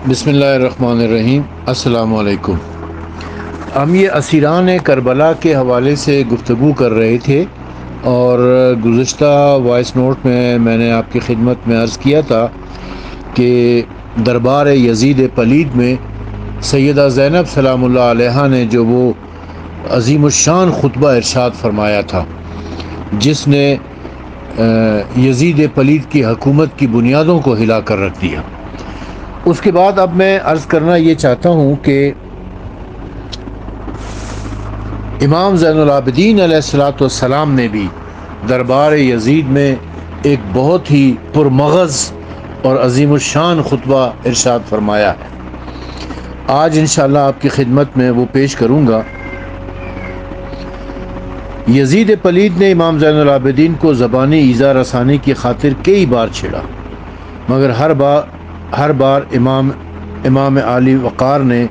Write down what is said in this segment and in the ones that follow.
بسم اللہ الرحمن الرحیم۔ السلام علیکم۔ ہم یہ اسیران کربلا کے حوالے سے گفتگو کر رہے تھے، اور گزشتہ وائس نوٹ میں نے آپ کی خدمت میں عرض کیا تھا کہ دربار یزید پلید میں سیدہ زینب سلام اللہ علیہا نے جو وہ عظیم الشان خطبہ ارشاد فرمایا تھا جس نے یزید پلید کی حکومت کی بنیادوں کو ہلا کر رکھ دیا، اس کے بعد اب میں عرض کرنا یہ چاہتا ہوں کہ امام زین العابدین علیہ الصلاۃ والسلام نے بھی دربار یزید میں ایک بہت ہی پرمغز اور عظیم الشان خطبہ ارشاد فرمایا ہے۔ آج انشاءاللہ آپ کی خدمت میں وہ پیش کروں گا۔ یزید پلید نے امام زین العابدین کو زبانی ایذا رسانی کی خاطر کئی بار چھیڑا، مگر ہر بار امام عالی وقار نے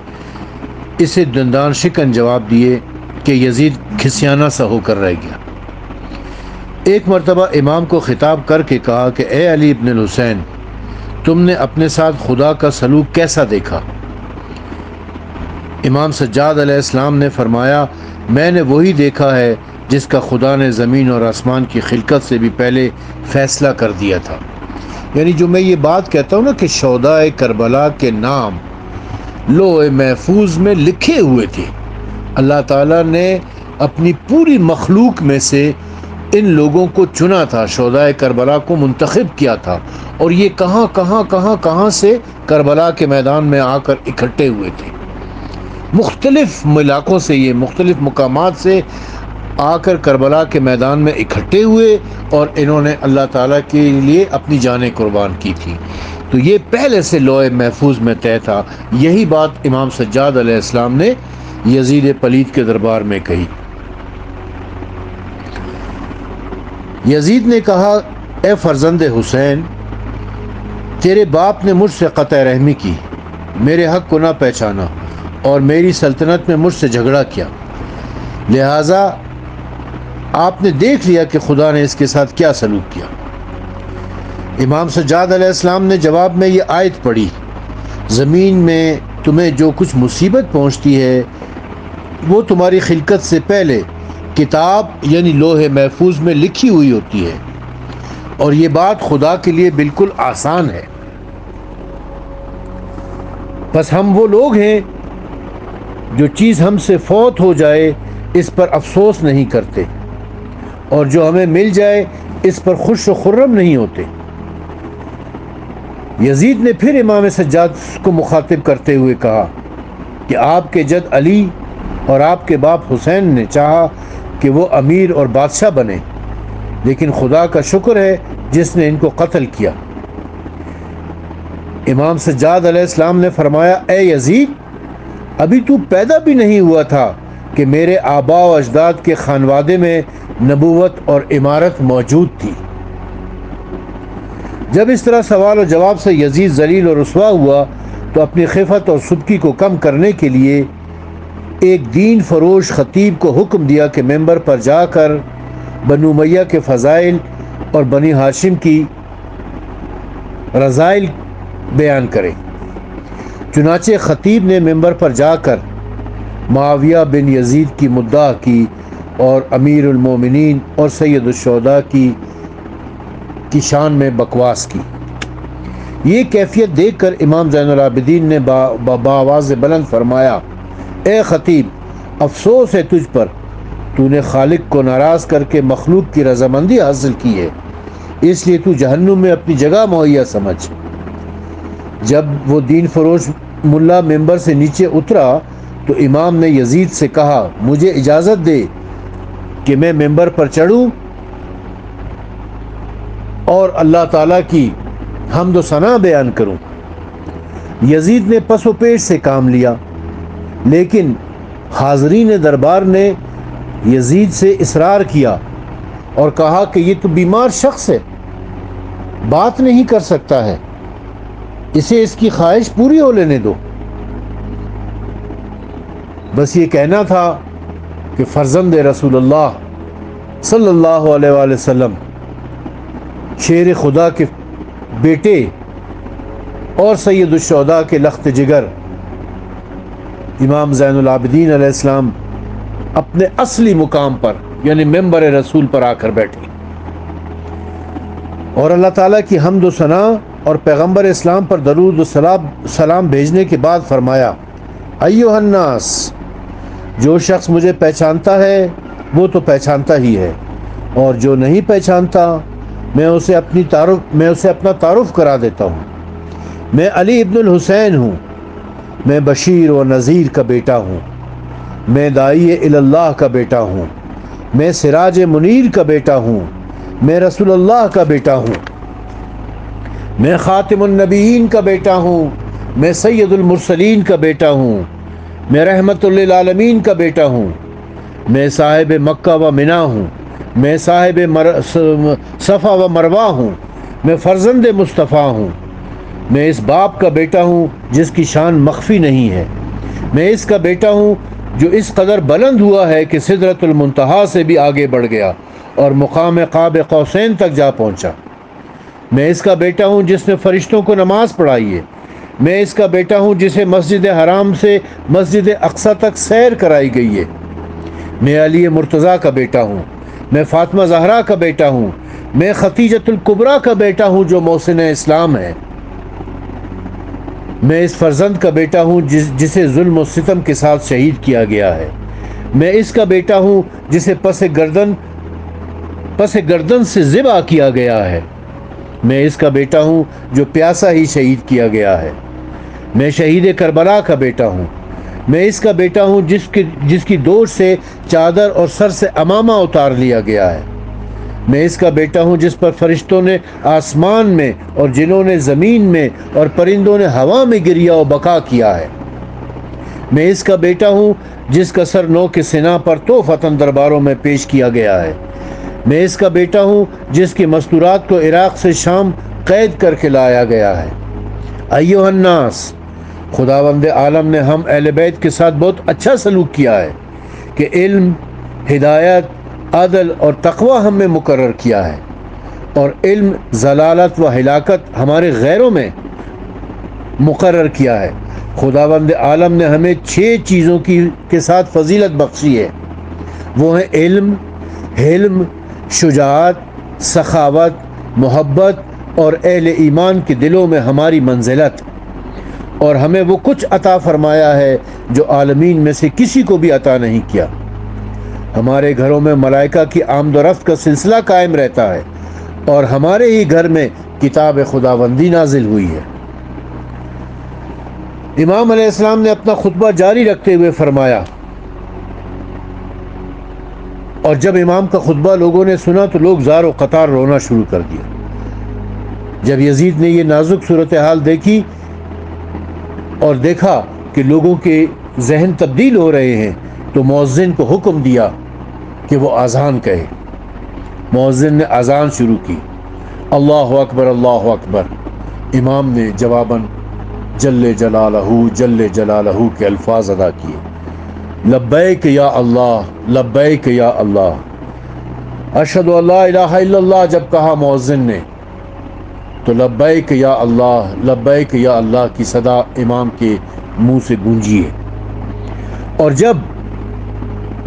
اسے دندان شکن جواب دیے کہ یزید کھسیانہ سا ہو کر رہ گیا۔ ایک مرتبہ امام کو خطاب کر کے کہا کہ اے علی ابن الحسین، تم نے اپنے ساتھ خدا کا سلوک کیسا دیکھا؟ امام سجاد علیہ السلام نے فرمایا، میں نے وہی دیکھا ہے جس کا خدا نے زمین اور آسمان کی خلقت سے بھی پہلے فیصلہ کر دیا تھا۔ یعنی جو میں یہ بات کہتا ہوں نا کہ شہداء کربلا کے نام لوح محفوظ میں لکھے ہوئے تھے، اللہ تعالیٰ نے اپنی پوری مخلوق میں سے ان لوگوں کو چنا تھا، شہداء کربلا کو منتخب کیا تھا، اور یہ کہاں سے کربلا کے میدان میں آ کر اکٹھے ہوئے تھے، مختلف علاقوں سے، یہ مختلف مقامات سے آ کر کربلا کے میدان میں اکٹھے ہوئے، اور انہوں نے اللہ تعالیٰ کے لیے اپنی جانیں قربان کی تھی۔ تو یہ پہلے سے لوح محفوظ میں طے تھا۔ یہی بات امام سجاد علیہ السلام نے یزید پلید کے دربار میں کہی۔ یزید نے کہا، اے فرزند حسین، تیرے باپ نے مجھ سے قطع رحمی کی، میرے حق کو نہ پہچانا، اور میری سلطنت میں مجھ سے جھگڑا کیا، لہٰذا آپ نے دیکھ لیا کہ خدا نے اس کے ساتھ کیا سلوک کیا۔ امام سجاد علیہ السلام نے جواب میں یہ آیت پڑھی، زمین میں تمہیں جو کچھ مصیبت پہنچتی ہے وہ تمہاری خلقت سے پہلے کتاب یعنی لوح محفوظ میں لکھی ہوئی ہوتی ہے، اور یہ بات خدا کے لیے بالکل آسان ہے۔ بس ہم وہ لوگ ہیں جو چیز ہم سے فوت ہو جائے اس پر افسوس نہیں کرتے، اور جو ہمیں مل جائے اس پر خوش و خرم نہیں ہوتے۔ یزید نے پھر امام سجاد کو مخاطب کرتے ہوئے کہا کہ آپ کے جد علی اور آپ کے باپ حسین نے چاہا کہ وہ امیر اور بادشاہ بنے، لیکن خدا کا شکر ہے جس نے ان کو قتل کیا۔ امام سجاد علیہ السلام نے فرمایا، اے یزید، ابھی تو پیدا بھی نہیں ہوا تھا کہ میرے آباء و اجداد کے خانوادے میں نبوت اور امارت موجود تھی۔ جب اس طرح سوال و جواب سے یزید ذلیل و رسوا ہوا تو اپنی خفت اور سبکی کو کم کرنے کے لیے ایک دین فروش خطیب کو حکم دیا کہ ممبر پر جا کر بنو امیہ کے فضائل اور بنی ہاشم کی رذائل بیان کرے۔ چنانچہ خطیب نے ممبر پر جا کر معاویہ بن یزید کی مدعا کی اور امیر المومنین اور سید الشہداء کی شان میں بکواس کی۔ یہ کیفیت دیکھ کر امام زین العابدین نے بآواز بلند فرمایا، اے خطیب، افسوس ہے تجھ پر، تو نے خالق کو ناراض کر کے مخلوق کی رضامندی حاصل کی ہے، اس لیے تو جہنم میں اپنی جگہ مہیا سمجھ۔ جب وہ دین فروش ملا ممبر سے نیچے اترا تو امام نے یزید سے کہا، مجھے اجازت دے کہ میں ممبر پر چڑھوں اور اللہ تعالیٰ کی حمد و ثنا بیان کروں۔ یزید نے پس و پیش سے کام لیا، لیکن حاضرین دربار نے یزید سے اصرار کیا اور کہا کہ یہ تو بیمار شخص ہے، بات نہیں کر سکتا ہے، اسے اس کی خواہش پوری ہو لینے دو۔ بس یہ کہنا تھا کہ فرزند رسول اللہ صلی اللہ علیہ وآلہ وسلم، شیر خدا کے بیٹے اور سید الشہداء کے لخت جگر امام زین العابدین علیہ السلام اپنے اصلی مقام پر یعنی ممبر رسول پر آ کر بیٹھے اور اللہ تعالیٰ کی حمد و ثنا اور پیغمبر اسلام پر درود و سلام بھیجنے کے بعد فرمایا ایھا الناس، جو شخص مجھے پہچانتا ہے وہ تو پہچانتا ہی ہے، اور جو نہیں پہچانتا میں اسے اپنا تعارف کرا دیتا ہوں۔ میں علی ابن الحسین ہوں، میں بشیر و نذیر کا بیٹا ہوں، میں داعی اللہ کا بیٹا ہوں، میں سراج منیر کا بیٹا ہوں، میں رسول اللہ کا بیٹا ہوں، میں خاتم النبیین کا بیٹا ہوں، میں سید المرسلین کا بیٹا ہوں، میں رحمت للعالمین کا بیٹا ہوں، میں صاحب مکہ و منا ہوں، میں صاحب صفا و مروہ ہوں، میں فرزند مصطفیٰ ہوں، میں اس باپ کا بیٹا ہوں جس کی شان مخفی نہیں ہے، میں اس کا بیٹا ہوں جو اس قدر بلند ہوا ہے کہ سدرۃ المنتہا سے بھی آگے بڑھ گیا اور مقام قاب قوسین تک جا پہنچا، میں اس کا بیٹا ہوں جس نے فرشتوں کو نماز پڑھائی ہے، میں اس کا بیٹا ہوں جسے مسجد حرام سے مسجد اقصی تک سیر کرائی گئی ہے، میں علی مرتضیٰ کا بیٹا ہوں، میں فاطمہ زہرا کا بیٹا ہوں، میں ختیجۃ الکبریٰ کا بیٹا ہوں جو محسن اسلام ہے، میں اس فرزند کا بیٹا ہوں جسے ظلم و ستم کے ساتھ شہید کیا گیا ہے، میں اس کا بیٹا ہوں جسے پس گردن سے ذبح کیا گیا ہے، میں اس کا بیٹا ہوں جو پیاسا ہی شہید کیا گیا ہے، میں شہید کربلا کا بیٹا ہوں، میں اس کا بیٹا ہوں جس کی دوش سے چادر اور سر سے امامہ اتار لیا گیا ہے، میں اس کا بیٹا ہوں جس پر فرشتوں نے آسمان میں اور جنوں نے زمین میں اور پرندوں نے ہوا میں گریا و بقا کیا ہے، میں اس کا بیٹا ہوں جس کا سر نو کے سنا پر توفتاً درباروں میں پیش کیا گیا ہے، میں اس کا بیٹا ہوں جس کی مستورات کو عراق سے شام قید کر کے لایا گیا ہے۔ ایھا الناس، خداوند عالم نے ہم اہل بیت کے ساتھ بہت اچھا سلوک کیا ہے کہ علم، ہدایت، عدل اور تقوی ہم میں مقرر کیا ہے، اور علم، ضلالت و ہلاکت ہمارے غیروں میں مقرر کیا ہے۔ خداوند عالم نے ہمیں 6 چیزوں کے ساتھ فضیلت بخشی ہے، وہ ہیں علم، حلم، شجاعت، سخاوت، محبت اور اہل ایمان کے دلوں میں ہماری منزلت، اور ہمیں وہ کچھ عطا فرمایا ہے جو عالمین میں سے کسی کو بھی عطا نہیں کیا۔ ہمارے گھروں میں ملائکہ کی آمد و رفت کا سلسلہ قائم رہتا ہے، اور ہمارے ہی گھر میں کتاب خداوندی نازل ہوئی ہے۔ امام علیہ السلام نے اپنا خطبہ جاری رکھتے ہوئے فرمایا، اور جب امام کا خطبہ لوگوں نے سنا تو لوگ زار و قطار رونا شروع کر دیا۔ جب یزید نے یہ نازک صورتحال دیکھی اور دیکھا کہ لوگوں کے ذہن تبدیل ہو رہے ہیں تو مؤذن کو حکم دیا کہ وہ اذان کہے۔ مؤذن نے اذان شروع کی، اللہ اکبر اللہ اکبر۔ امام نے جواباً جل جلالہ کے الفاظ ادا کیے، لبیک یا اللہ، لبیک یا اللہ۔ اشہد ان لا الہ الا اللہ جب کہا مؤذن نے تو لبیک یا اللہ، لبیک یا اللہ کی صدا امام کے منہ سے گونجی ہے۔ اور جب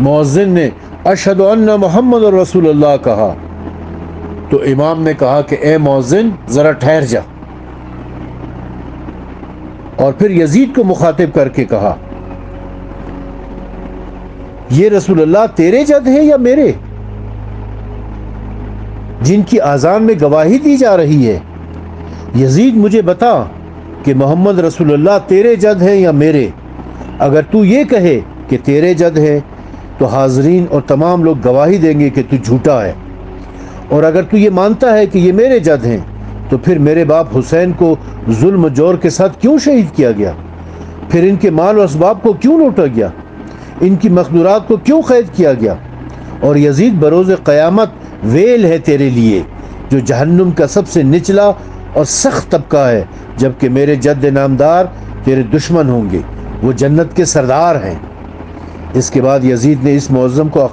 مؤذن نے اشہد ان محمد رسول اللہ کہا تو امام نے کہا کہ اے مؤذن ذرا ٹھہر جا، اور پھر یزید کو مخاطب کر کے کہا، یہ رسول اللہ تیرے جد ہیں یا میرے، جن کی اذان میں گواہی دی جا رہی ہے؟ یزید مجھے بتا کہ محمد رسول اللہ تیرے جد ہیں یا میرے۔ اگر تو یہ کہے کہ تیرے جد ہے تو حاضرین اور تمام لوگ گواہی دیں گے کہ تو جھوٹا ہے، اور اگر تو یہ مانتا ہے کہ یہ میرے جد ہیں تو پھر میرے باپ حسین کو ظلم و جور کے ساتھ کیوں شہید کیا گیا؟ پھر ان کے مال و اسباب کو کیوں لوٹا گیا؟ ان کی مقدورات کو کیوں قید کیا گیا؟ اور یزید بروز قیامت ویل ہے تیرے لیے جو جہنم کا سب سے نچلا اور سخت طبقہ ہے، جبکہ میرے جد نامدار تیرے دشمن ہوں گے، وہ جنت کے سردار ہیں۔ اس کے بعد یزید نے اس معظم کو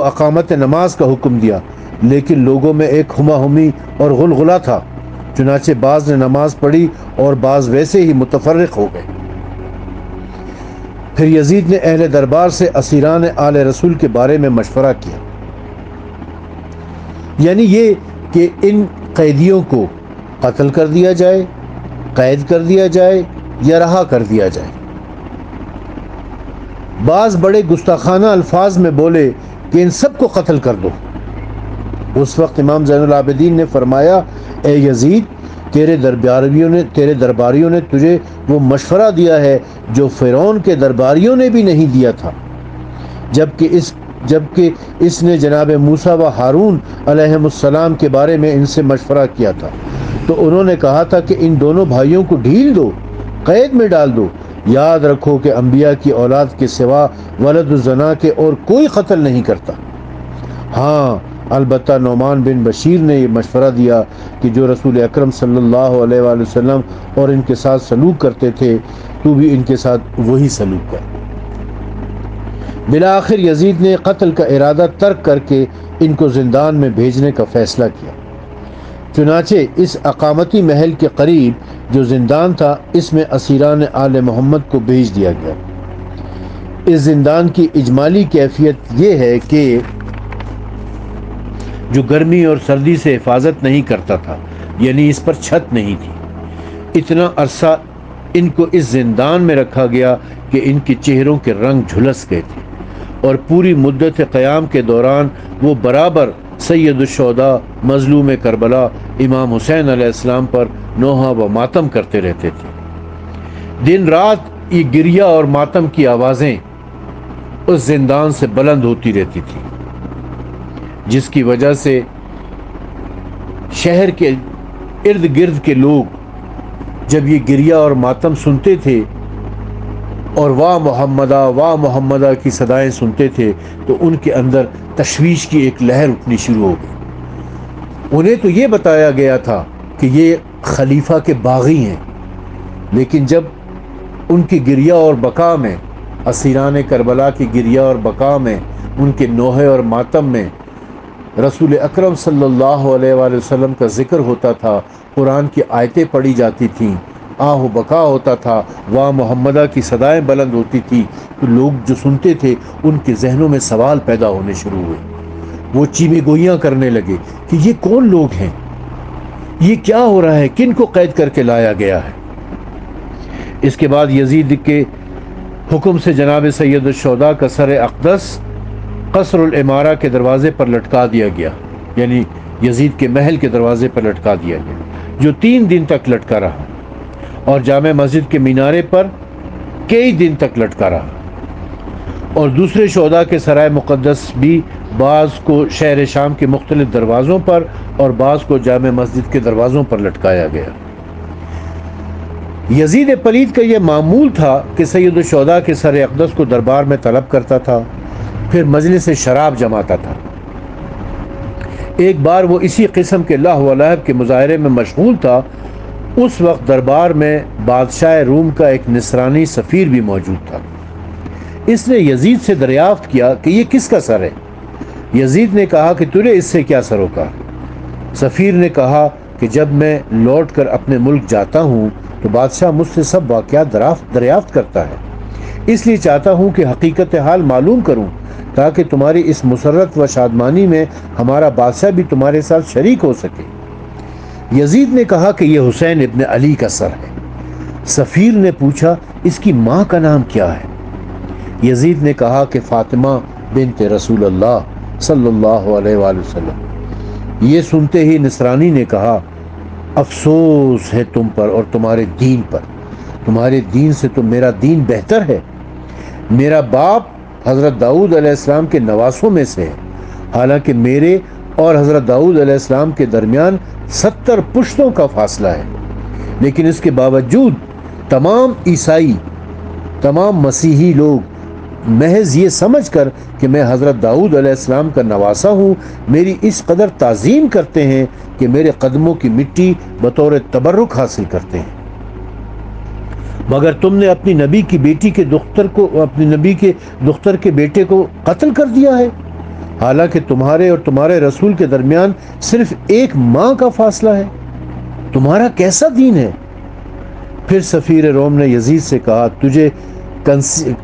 اقامت نماز کا حکم دیا، لیکن لوگوں میں ایک ہما ہمی اور غلغلہ تھا، چنانچہ بعض نے نماز پڑھی اور بعض ویسے ہی متفرق ہو گئے۔ پھر یزید نے اہل دربار سے اسیران آل رسول کے بارے میں مشورہ کیا، یعنی یہ کہ ان قیدیوں کو قتل کر دیا جائے، قید کر دیا جائے یا رہا کر دیا جائے۔ بعض بڑے گستاخانہ الفاظ میں بولے کہ ان سب کو قتل کر دو۔ اس وقت امام زین العابدین نے فرمایا، اے یزید، تیرے درباریوں نے تجھے وہ مشورہ دیا ہے جو فرعون کے درباریوں نے بھی نہیں دیا تھا، جبکہ اس نے جناب موسیٰ و ہارون علیہم السلام کے بارے میں ان سے مشورہ کیا تھا، تو انہوں نے کہا تھا کہ ان دونوں بھائیوں کو ڈھیل دو، قید میں ڈال دو۔ یاد رکھو کہ انبیاء کی اولاد کے سوا ولد الزنا کے اور کوئی قتل نہیں کرتا۔ ہاں البتہ نعمان بن بشیر نے یہ مشورہ دیا کہ جو رسول اکرم صلی اللہ علیہ وآلہ وسلم اور ان کے ساتھ سلوک کرتے تھے تو بھی ان کے ساتھ وہی سلوک کر۔ بالآخر یزید نے قتل کا ارادہ ترک کر کے ان کو زندان میں بھیجنے کا فیصلہ کیا۔ چنانچہ اس اقامتی محل کے قریب جو زندان تھا، اس میں اسیران آل محمد کو بھیج دیا گیا۔ اس زندان کی اجمالی کیفیت یہ ہے کہ جو گرمی اور سردی سے حفاظت نہیں کرتا تھا، یعنی اس پر چھت نہیں تھی، اتنا عرصہ ان کو اس زندان میں رکھا گیا کہ ان کے چہروں کے رنگ جھلس گئے تھے، اور پوری مدت قیام کے دوران وہ برابر سید الشہداء مظلوم کربلا امام حسین علیہ السلام پر نوحہ و ماتم کرتے رہتے تھے۔ دن رات یہ گریہ اور ماتم کی آوازیں اس زندان سے بلند ہوتی رہتی تھی، جس کی وجہ سے شہر کے ارد گرد کے لوگ جب یہ گریہ اور ماتم سنتے تھے اور واہ محمدہ کی صدائیں سنتے تھے تو ان کے اندر تشویش کی ایک لہر اٹھنی شروع ہو گئی۔ انہیں تو یہ بتایا گیا تھا کہ یہ خلیفہ کے باغی ہیں، لیکن جب ان کی گریہ اور بقا میں، اسیران کربلا کی گریہ اور بقا میں، ان کے نوحے اور ماتم میں رسول اکرم صلی اللہ علیہ وآلہ وسلم کا ذکر ہوتا تھا، قرآن کی آیتیں پڑھی جاتی تھیں، آہ و بقا ہوتا تھا، واہ محمدہ کی صدائیں بلند ہوتی تھی، تو لوگ جو سنتے تھے ان کے ذہنوں میں سوال پیدا ہونے شروع ہوئے۔ وہ چیمے گوئیاں کرنے لگے کہ یہ کون لوگ ہیں، یہ کیا ہو رہا ہے، کن کو قید کر کے لایا گیا ہے۔ اس کے بعد یزید کے حکم سے جناب سید الشہداء کا سر اقدس قصر العمارہ کے دروازے پر لٹکا دیا گیا، یعنی یزید کے محل کے دروازے پر لٹکا دیا گیا، جو 3 دن تک لٹکا رہا، اور جامع مسجد کے مینارے پر کئی دن تک لٹکا رہا، اور دوسرے شہداء کے سرائے مقدس بھی بعض کو شہر شام کے مختلف دروازوں پر اور بعض کو جامع مسجد کے دروازوں پر لٹکایا گیا۔ یزید پلید کا یہ معمول تھا کہ سید الشہداء کے سر اقدس کو دربار میں طلب کرتا تھا، پھر مجلس شراب جماتا تھا۔ ایک بار وہ اسی قسم کے لہو و لعب کے مظاہرے میں مشغول تھا، اس وقت دربار میں بادشاہ روم کا ایک نصرانی سفیر بھی موجود تھا۔ اس نے یزید سے دریافت کیا کہ یہ کس کا سر ہے؟ یزید نے کہا کہ تجھے اس سے کیا سروکار؟ سفیر نے کہا کہ جب میں لوٹ کر اپنے ملک جاتا ہوں تو بادشاہ مجھ سے سب واقعات دریافت کرتا ہے، اس لیے چاہتا ہوں کہ حقیقت حال معلوم کروں تاکہ تمہاری اس مسرت و شادمانی میں ہمارا بادشاہ بھی تمہارے ساتھ شریک ہو سکے۔ یزید نے کہا کہ یہ حسین ابن علی کا سر ہے۔ سفیر نے پوچھا اس کی ماں کا نام کیا ہے؟ یزید نے کہا کہ فاطمہ بنت رسول اللہ صلی اللہ علیہ وآلہ وسلم۔ یہ سنتے ہی نصرانی نے کہا افسوس ہے تم پر اور تمہارے دین پر، تمہارے دین سے تو میرا دین بہتر ہے۔ میرا باپ حضرت داؤد علیہ السلام کے نواسوں میں سے ہے، حالانکہ میرے اور حضرت داؤد علیہ السلام کے درمیان 70 پشتوں کا فاصلہ ہے، لیکن اس کے باوجود تمام عیسائی، تمام مسیحی لوگ محض یہ سمجھ کر کہ میں حضرت داؤد علیہ السلام کا نواسا ہوں میری اس قدر تعظیم کرتے ہیں کہ میرے قدموں کی مٹی بطور تبرک حاصل کرتے ہیں، مگر تم نے اپنی نبی کی بیٹی کے دختر کے بیٹے کو قتل کر دیا ہے، حالانکہ تمہارے اور تمہارے رسول کے درمیان صرف ایک ماں کا فاصلہ ہے۔ تمہارا کیسا دین ہے؟ پھر سفیر روم نے یزید سے کہا تجھے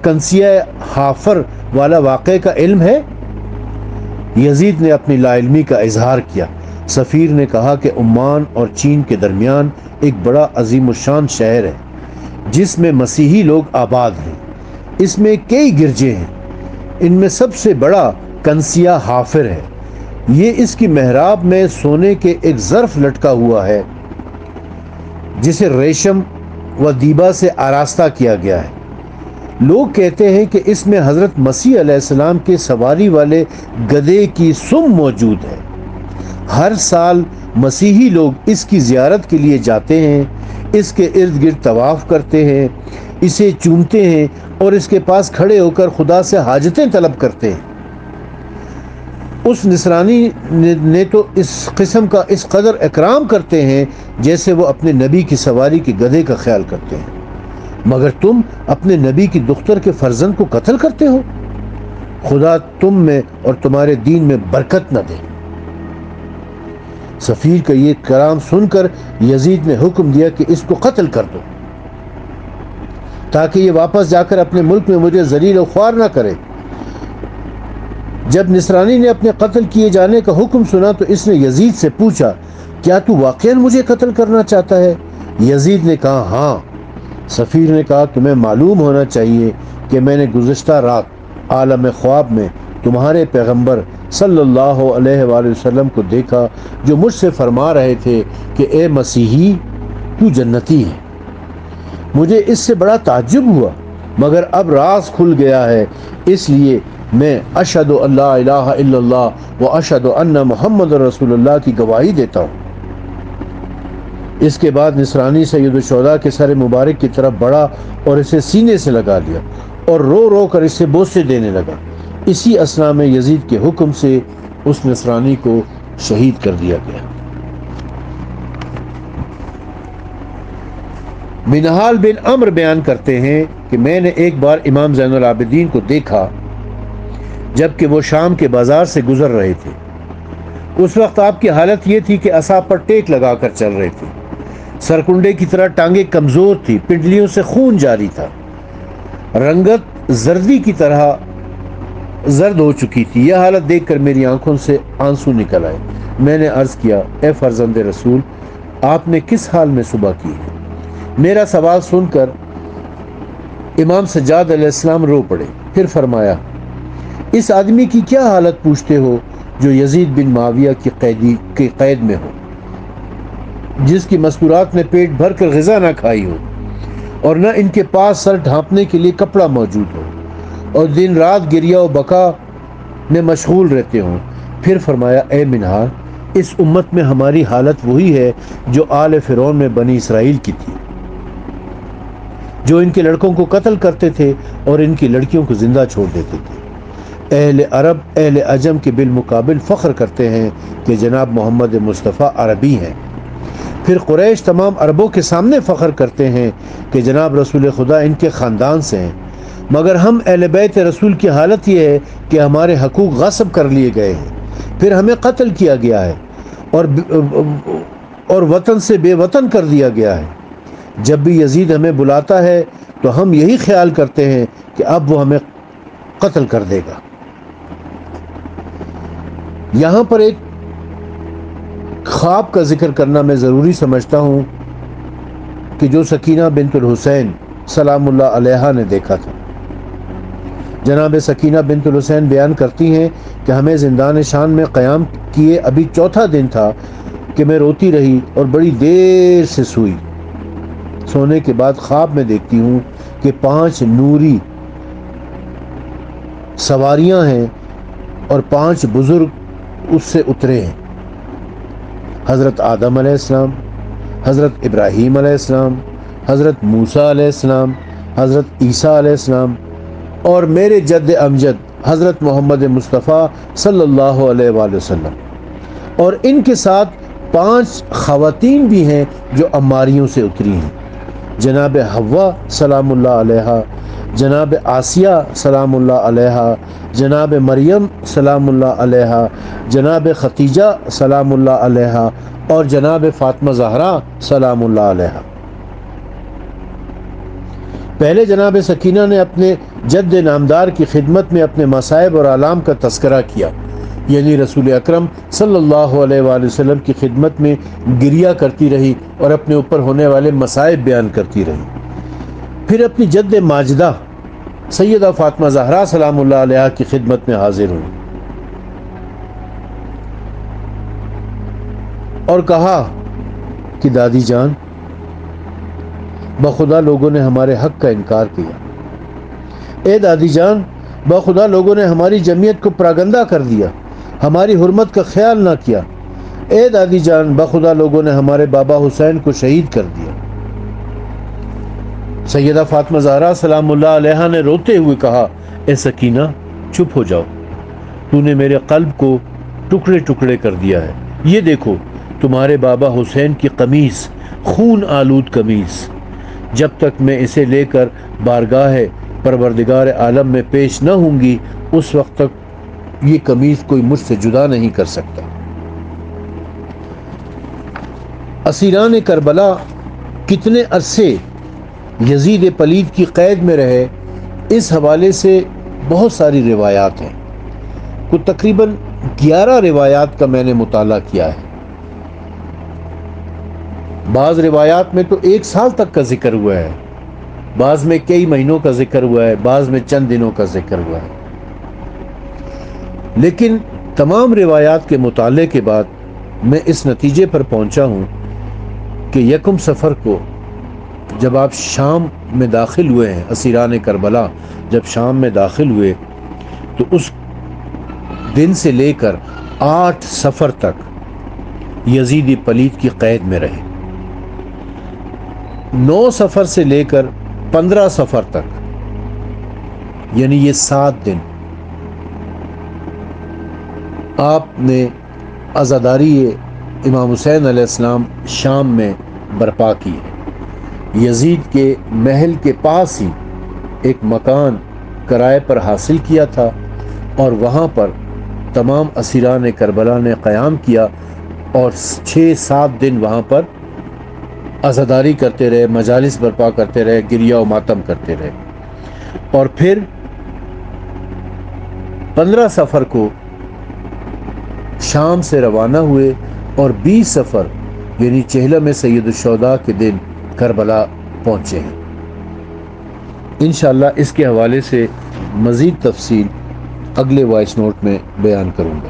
کنسیہ حافر والا واقعے کا علم ہے؟ یزید نے اپنی لا علمی کا اظہار کیا۔ سفیر نے کہا کہ عمان اور چین کے درمیان ایک بڑا عظیم الشان شہر ہے جس میں مسیحی لوگ آباد ہیں۔ اس میں کئی گرجے ہیں، ان میں سب سے بڑا کنسیہ حافر ہے۔ یہ اس کی محراب میں سونے کے ایک ظرف لٹکا ہوا ہے جسے ریشم و دیبا سے آراستہ کیا گیا ہے۔ لوگ کہتے ہیں کہ اس میں حضرت مسیح علیہ السلام کے سواری والے گدھے کی سم موجود ہے۔ ہر سال مسیحی لوگ اس کی زیارت کے لیے جاتے ہیں، اس کے ارد گرد طواف کرتے ہیں، اسے چومتے ہیں اور اس کے پاس کھڑے ہو کر خدا سے حاجتیں طلب کرتے ہیں۔ اس نصرانی نے تو اس قسم کا اس قدر اکرام کرتے ہیں جیسے وہ اپنے نبی کی سواری کے گدھے کا خیال کرتے ہیں، مگر تم اپنے نبی کی دختر کے فرزند کو قتل کرتے ہو۔ خدا تم میں اور تمہارے دین میں برکت نہ دے۔ سفیر کا یہ کلام سن کر یزید نے حکم دیا کہ اس کو قتل کر دو تاکہ یہ واپس جا کر اپنے ملک میں مجھے ذلیل و خوار نہ کرے۔ جب نصرانی نے اپنے قتل کیے جانے کا حکم سنا تو اس نے یزید سے پوچھا کیا تو واقعاً مجھے قتل کرنا چاہتا ہے؟ یزید نے کہا ہاں۔ سفیر نے کہا تمہیں معلوم ہونا چاہیے کہ میں نے گزشتہ رات عالم خواب میں تمہارے پیغمبر صلی اللہ علیہ وآلہ وسلم کو دیکھا جو مجھ سے فرما رہے تھے کہ اے مسیحی تو جنتی ہے۔ مجھے اس سے بڑا تعجب ہوا، مگر اب راز کھل گیا ہے، اس لیے میں اشہد ان لا الہ الا اللہ و اشہد ان محمد رسول اللہ کی گواہی دیتا ہوں۔ اس کے بعد نصرانی سید الشہداء کے سر مبارک کی طرف بڑھا اور اسے سینے سے لگا لیا اور رو رو کر اسے بوسے دینے لگا۔ اسی اثنا میں یزید کے حکم سے اس نصرانی کو شہید کر دیا گیا۔ منہال بن عمر بیان کرتے ہیں کہ میں نے ایک بار امام زین العابدین کو دیکھا جبکہ وہ شام کے بازار سے گزر رہے تھے۔ اس وقت آپ کی حالت یہ تھی کہ عصا پر ٹیک لگا کر چل رہے تھے۔ سرکنڈے کی طرح ٹانگیں کمزور تھی، پنڈلیوں سے خون جاری تھا، رنگت زردی کی طرح زرد ہو چکی تھی۔ یہ حالت دیکھ کر میری آنکھوں سے آنسو نکل آئے۔ میں نے عرض کیا اے فرزند رسول، آپ نے کس حال میں صبح کی ہے؟ میرا سوال سن کر امام سجاد علیہ السلام رو پڑے، پھر فرمایا اس آدمی کی کیا حالت پوچھتے ہو جو یزید بن معاویہ کی قید میں ہو، جس کی مستورات نے پیٹ بھر کر غذا نہ کھائی ہو اور نہ ان کے پاس سر ڈھانپنے کے لیے کپڑا موجود ہو اور دن رات گریہ و بکا میں مشغول رہتے ہوں۔ پھر فرمایا اے منہار، اس امت میں ہماری حالت وہی ہے جو آل فرعون میں بنی اسرائیل کی تھی، جو ان کے لڑکوں کو قتل کرتے تھے اور ان کی لڑکیوں کو زندہ چھوڑ دیتے تھے۔ اہل عرب اہل عجم کے بالمقابل فخر کرتے ہیں کہ جناب محمد مصطفیٰ عربی ہیں، پھر قریش تمام عربوں کے سامنے فخر کرتے ہیں کہ جناب رسول خدا ان کے خاندان سے ہیں، مگر ہم اہل بیت رسول کی حالت یہ ہے کہ ہمارے حقوق غصب کر لیے گئے ہیں، پھر ہمیں قتل کیا گیا ہے اور وطن سے بے وطن کر دیا گیا ہے۔ جب بھی یزید ہمیں بلاتا ہے تو ہم یہی خیال کرتے ہیں کہ اب وہ ہمیں قتل کر دے گا۔ یہاں پر ایک خواب کا ذکر کرنا میں ضروری سمجھتا ہوں کہ جو سکینہ بنت الحسین سلام اللہ علیہا نے دیکھا تھا۔ جناب سکینہ بنت الحسین بیان کرتی ہیں کہ ہمیں زندان شان میں قیام کیے ابھی چوتھا دن تھا کہ میں روتی رہی اور بڑی دیر سے سوئی۔ سونے کے بعد خواب میں دیکھتی ہوں کہ 5 نوری سواریاں ہیں اور 5 بزرگ اس سے اترے ہیں، حضرت آدم علیہ السلام، حضرت ابراہیم علیہ السلام، حضرت موسیٰ علیہ السلام، حضرت عیسیٰ علیہ السلام اور میرے جد امجد حضرت محمد مصطفیٰ صلی اللہ علیہ وآلہ وسلم، اور ان کے ساتھ 5 خواتین بھی ہیں جو عماریوں سے اتری ہیں، جناب حوا سلام اللہ علیہا، جناب آسیہ سلام اللہ علیہا، جناب مریم سلام اللہ علیہا، جناب ختیجہ سلام اللہ علیہا اور جناب فاطمہ زہرا سلام اللہ علیہا۔ پہلے جناب سکینہ نے اپنے جد نامدار کی خدمت میں اپنے مصائب اور آلام کا تذکرہ کیا، یعنی رسول اکرم صلی اللہ علیہ وآلہ وسلم کی خدمت میں گریہ کرتی رہی اور اپنے اوپر ہونے والے مصائب بیان کرتی رہی۔ پھر اپنی جد ماجدہ سیدہ فاطمہ زہرا سلام اللہ علیہا کی خدمت میں حاضر ہوئی اور کہا کہ دادی جان، بخدا لوگوں نے ہمارے حق کا انکار کیا۔ اے دادی جان، بخدا لوگوں نے ہماری جمعیت کو پراگندہ کر دیا، ہماری حرمت کا خیال نہ کیا۔ اے دادی جان، بخدا لوگوں نے ہمارے بابا حسین کو شہید کر دیا۔ سیدہ فاطمہ زہرا سلام اللہ علیہا نے روتے ہوئے کہا، اے سکینہ، چپ ہو جاؤ، تو نے میرے قلب کو ٹکڑے ٹکڑے کر دیا ہے۔ یہ دیکھو تمہارے بابا حسین کی قمیص، خون آلود قمیص، جب تک میں اسے لے کر بارگاہ پروردگار عالم میں پیش نہ ہوں گی، اس وقت تک یہ قمیص کوئی مجھ سے جدا نہیں کر سکتا۔ اسیران کربلا کتنے عرصے یزید پلید کی قید میں رہے، اس حوالے سے بہت ساری روایات ہیں۔ کچھ تقریباً 11 روایات کا میں نے مطالعہ کیا ہے۔ بعض روایات میں تو 1 سال تک کا ذکر ہوا ہے، بعض میں کئی مہینوں کا ذکر ہوا ہے، بعض میں چند دنوں کا ذکر ہوا ہے۔ لیکن تمام روایات کے مطالعے کے بعد میں اس نتیجے پر پہنچا ہوں کہ 1 صفر کو جب آپ شام میں داخل ہوئے ہیں، اسیران کربلا جب شام میں داخل ہوئے تو اس دن سے لے کر 8 صفر تک یزید پلید کی قید میں رہے۔ 9 صفر سے لے کر 15 صفر تک، یعنی یہ 7 دن آپ نے عزاداری امام حسین علیہ السلام شام میں برپا کی ہے۔ یزید کے محل کے پاس ہی ایک مکان کرائے پر حاصل کیا تھا اور وہاں پر تمام اسیران کربلا نے قیام کیا اور 6-7 دن وہاں پر عزاداری کرتے رہے، مجالس برپا کرتے رہے، گریہ و ماتم کرتے رہے۔ اور پھر 15 صفر کو شام سے روانہ ہوئے اور 20 صفر یعنی چہلم سید الشہداء کے دن کربلا پہنچے ہیں۔ انشاءاللہ اس کے حوالے سے مزید تفصیل اگلے وائس نوٹ میں بیان کروں گا۔